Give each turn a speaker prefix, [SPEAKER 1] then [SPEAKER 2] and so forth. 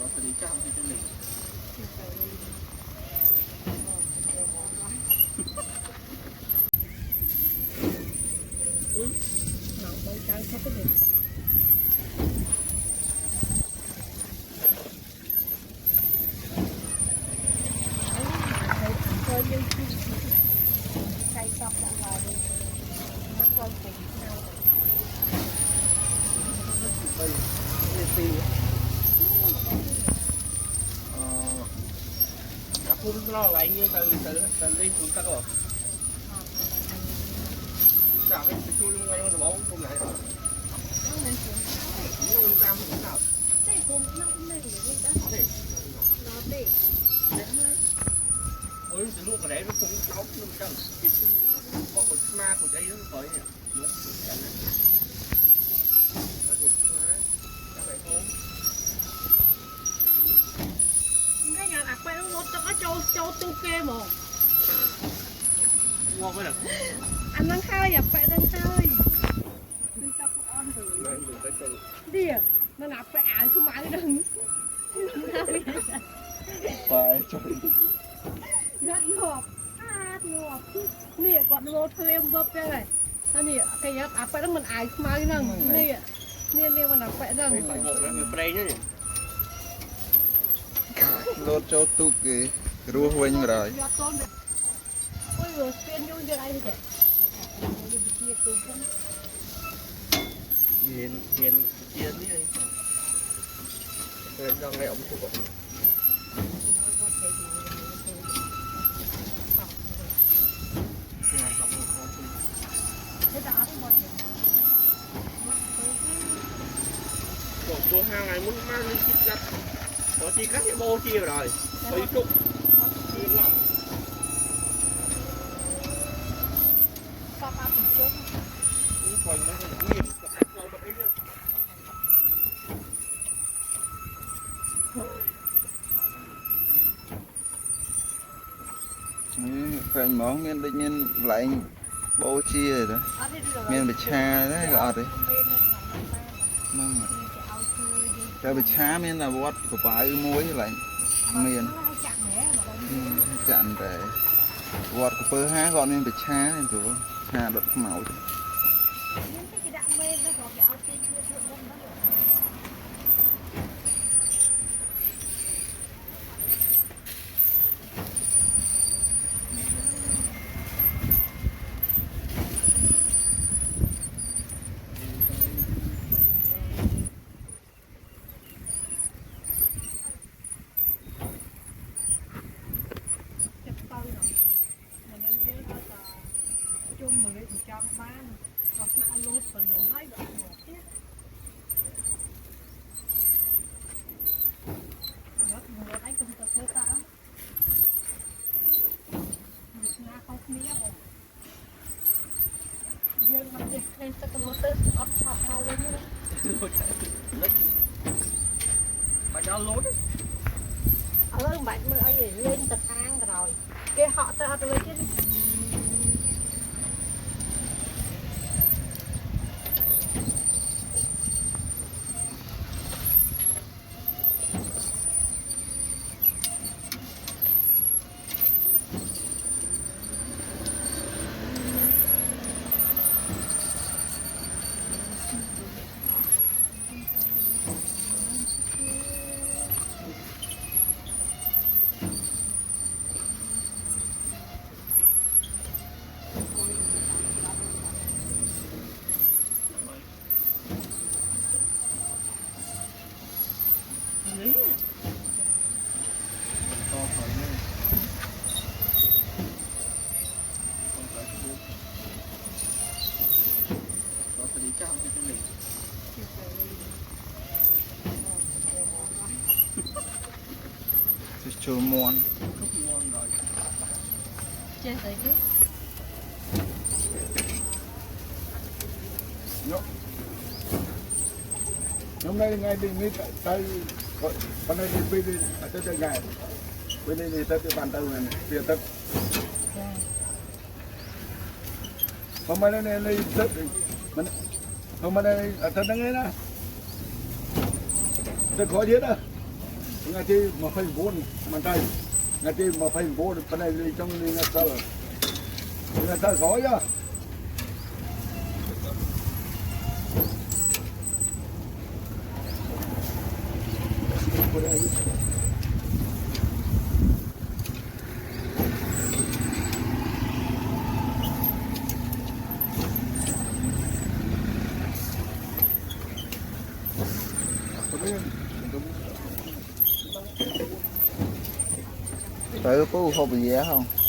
[SPEAKER 1] nó sẽ đi trăm thì cái này
[SPEAKER 2] nó bông trắng hết cái này coi như cây sọc đã vào đi nó coi cùng nhau
[SPEAKER 1] đây tiền các khu nó lại như từ đi xuống tắc rồi sao cái chui ngay nó bỏ không lại rồi nó lên trăm cũng nào
[SPEAKER 2] cái cùng nó cũng này thì đó nó đi
[SPEAKER 1] ôi từ lúc mà để nó cũng ốc luôn chân có một ma của đây nó khỏi nè nó cũng chân này
[SPEAKER 2] cái nhà đặt quay nó có châu tu kê mà
[SPEAKER 1] ngon mới được
[SPEAKER 2] anh đang khơi à phải đang khơi mình cho con ăn thử đi à nó nạp phải ảo không ai đừng
[SPEAKER 1] phải trời
[SPEAKER 2] rất ngọt nè còn lô thuê em vấp ra này nè cái nhà ảo phải đó mình ảo không ai đừng nè nè mình ảo phải đừng
[SPEAKER 1] phải một là người play nữa
[SPEAKER 3] lột cho tụ cái rùa huynh rồi
[SPEAKER 2] ôi rồi xuyên vô như đây thì
[SPEAKER 1] tiền tiền tiền đi rồi cho ngay ông chụp cô hàng này muốn mang đi chích gắt có chi cắt cái bô chia rồi có chút chia lòng
[SPEAKER 2] sao ba cũng chết
[SPEAKER 1] còn nó nghiêm thật lâu mà thấy
[SPEAKER 3] phải món miền định miền lại bố chia rồi đó miền bị cha đấy gọt đấy cái bị cha miền là vót của bà muối lại miền chặn để vót của bơ há gọn miền bị cha nên rồi cha đột màu
[SPEAKER 2] chung mà cái trăm bán hoặc là ăn lốt phần này hai đoạn một tiết rất nhiều anh cũng có thể ta việc nhà không mía rồi giờ mà việc lên tất cả lốt tết ấp chọc nhau lên nữa
[SPEAKER 1] mà cho lốt
[SPEAKER 2] ở đây bạn mới ấy lên tật an rồi cái họ ta lên chứ
[SPEAKER 1] lý to khỏi nữa nó sẽ đi trăm thì cái này
[SPEAKER 3] chua muôn
[SPEAKER 1] ngon rồi
[SPEAKER 2] trên tới chứ
[SPEAKER 4] hôm nay ngay đi ngay tay con này đi đi ở tới ngày bên đây thì tới cái bàn tay này tiền tất hôm nay này rất mình hôm nay ở thân đây nè tôi khó biết đó ngay thì mà phải vốn mà tay ngay thì mà phải vốn cái này đi trong đi ngay sao người ta khó nhá
[SPEAKER 3] Tới có hộp gì không?